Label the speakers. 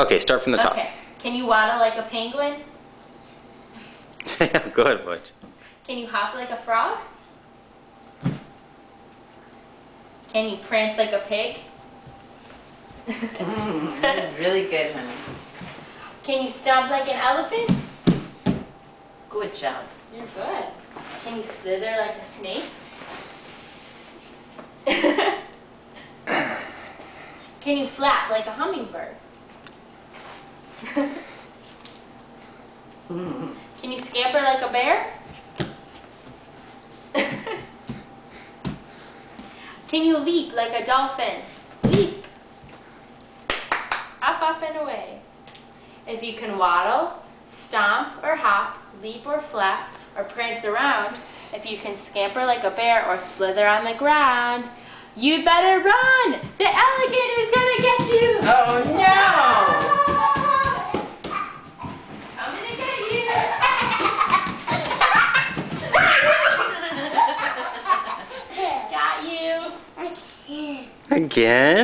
Speaker 1: Okay, start from the top.
Speaker 2: Okay. Can you waddle like a penguin?
Speaker 1: Good, Butch.
Speaker 2: Can you hop like a frog? Can you prance like a pig?
Speaker 3: Really good, honey.
Speaker 2: Can you stomp like an elephant?
Speaker 3: Good job.
Speaker 2: You're good. Can you slither like a snake? Can you flap like a hummingbird? Can you scamper like a bear? Can you leap like a dolphin? Leap. Up, up, and away. If you can waddle, stomp or hop, leap or flap, or prance around, if you can scamper like a bear or slither on the ground, you'd better run! The alligator's gonna get you!
Speaker 3: Oh no!
Speaker 2: I'm gonna get you! Got you!
Speaker 1: Again?